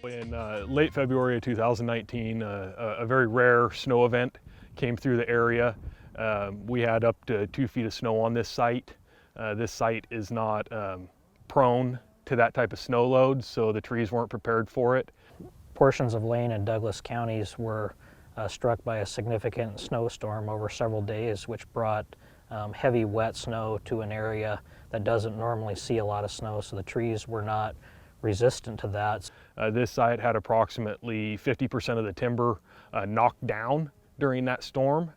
In late February of 2019, a very rare snow event came through the area. We had up to 2 feet of snow on this site. This site is not prone to that type of snow load, so the trees weren't prepared for it. Portions of Lane and Douglas counties were struck by a significant snowstorm over several days, which brought heavy wet snow to an area that doesn't normally see a lot of snow, so the trees were not resistant to that. This site had approximately 50% of the timber knocked down during that storm.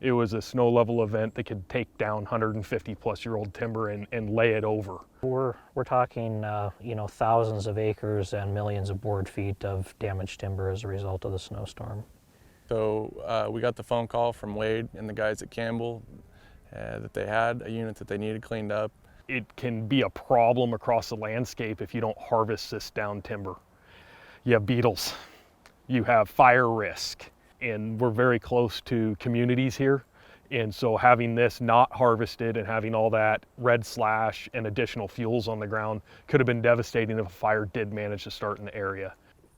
It was a snow level event that could take down 150-plus-year-old timber and lay it over. We're talking thousands of acres and millions of board feet of damaged timber as a result of the snowstorm. So we got the phone call from Wade and the guys at Campbell that they had a unit that they needed cleaned up. It can be a problem across the landscape if you don't harvest this down timber. You have beetles, you have fire risk, and we're very close to communities here. And so having this not harvested and having all that red slash and additional fuels on the ground could have been devastating if a fire did manage to start in the area.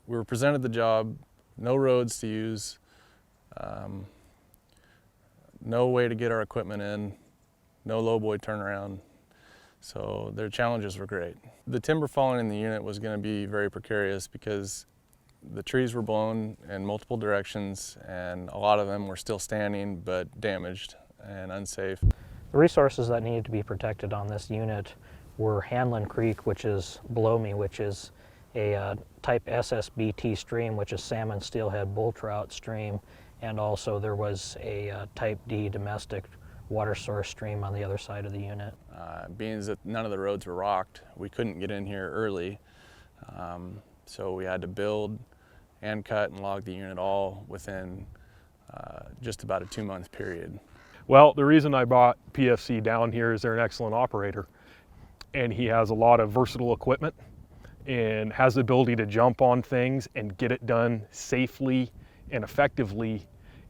We were presented the job, no roads to use, no way to get our equipment in, no lowboy turnaround. So their challenges were great. The timber falling in the unit was going to be very precarious because the trees were blown in multiple directions and a lot of them were still standing but damaged and unsafe. The resources that needed to be protected on this unit were Hanlon Creek, which is below me, which is a type SSBT stream, which is salmon, steelhead, bull trout stream, and also there was a type D domestic water source stream on the other side of the unit. Being that none of the roads were rocked, we couldn't get in here early, so we had to build and cut and log the unit all within just about a 2-month period. Well, the reason I brought PFC down here is they're an excellent operator, and he has a lot of versatile equipment and has the ability to jump on things and get it done safely and effectively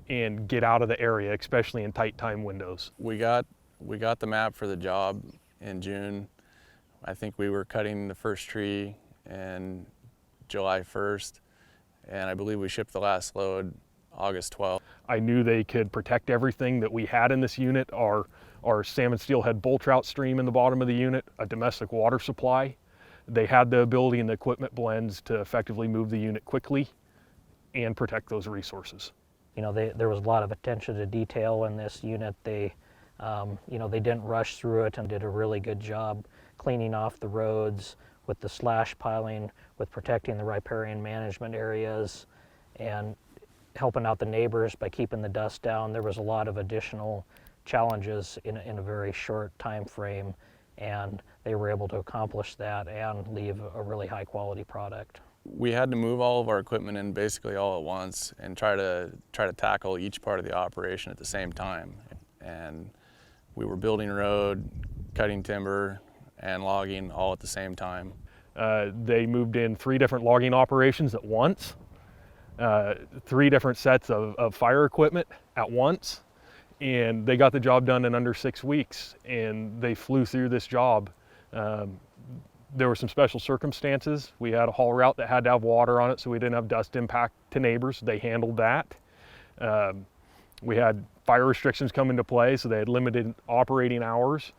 and get out of the area, especially in tight time windows. We got the map for the job in June. I think we were cutting the first tree in July 1st, and I believe we shipped the last load August 12th. I knew they could protect everything that we had in this unit, our salmon, steelhead, bull trout stream in the bottom of the unit, a domestic water supply. They had the ability and the equipment blends to effectively move the unit quickly and protect those resources. You know, there was a lot of attention to detail in this unit. They didn't rush through it and did a really good job cleaning off the roads with the slash piling, with protecting the riparian management areas, and helping out the neighbors by keeping the dust down. There was a lot of additional challenges in a very short time frame, and they were able to accomplish that and leave a really high quality product. We had to move all of our equipment in basically all at once and try to tackle each part of the operation at the same time. And we were building road, cutting timber, and logging all at the same time. They moved in 3 different logging operations at once, 3 different sets of fire equipment at once, and they got the job done in under 6 weeks, and they flew through this job. There were some special circumstances. We had a haul route that had to have water on it, so we didn't have dust impact to neighbors. They handled that. We had fire restrictions come into play, so they had limited operating hours.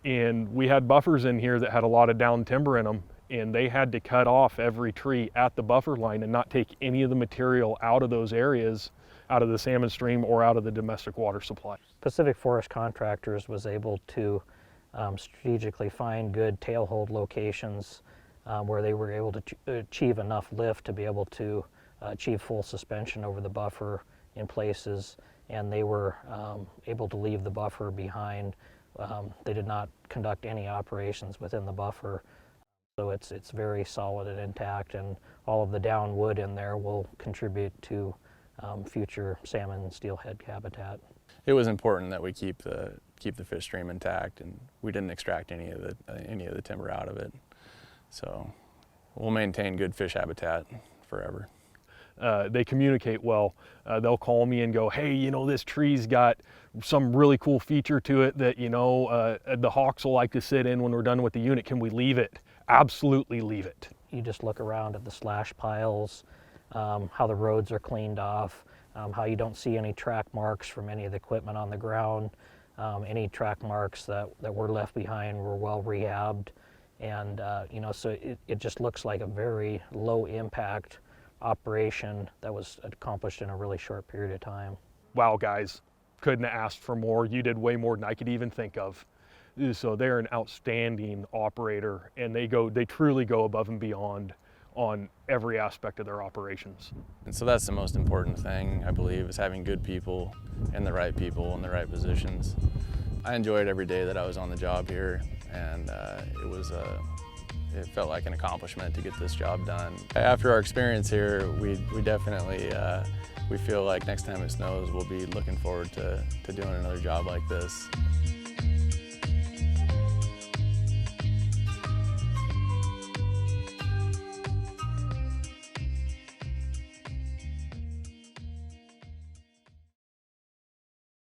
And we had buffers in here that had a lot of down timber in them, and they had to cut off every tree at the buffer line and not take any of the material out of those areas, out of the salmon stream or out of the domestic water supply. Pacific Forest Contractors was able to strategically find good tailhold locations where they were able to achieve enough lift to be able to achieve full suspension over the buffer in places, and they were able to leave the buffer behind. They did not conduct any operations within the buffer, so it's very solid and intact, and all of the down wood in there will contribute to future salmon and steelhead habitat. It was important that we keep the fish stream intact, and we didn't extract any of the timber out of it. So we'll maintain good fish habitat forever. They communicate well. They'll call me and go, hey, you know, this tree's got some really cool feature to it that, you know, the hawks will like to sit in when we're done with the unit. Can we leave it? Absolutely leave it. you just look around at the slash piles, how the roads are cleaned off, how you don't see any track marks from any of the equipment on the ground. Any track marks that were left behind were well rehabbed. And so it just looks like a very low impact operation that was accomplished in a really short period of time. Wow, guys, couldn't have asked for more. You did way more than I could even think of. So they're an outstanding operator, and they truly go above and beyond on every aspect of their operations. And so that's the most important thing, I believe, is having good people and the right people in the right positions. I enjoyed every day that I was on the job here, and it felt like an accomplishment to get this job done. After our experience here, we definitely we feel like next time it snows, we'll be looking forward to doing another job like this.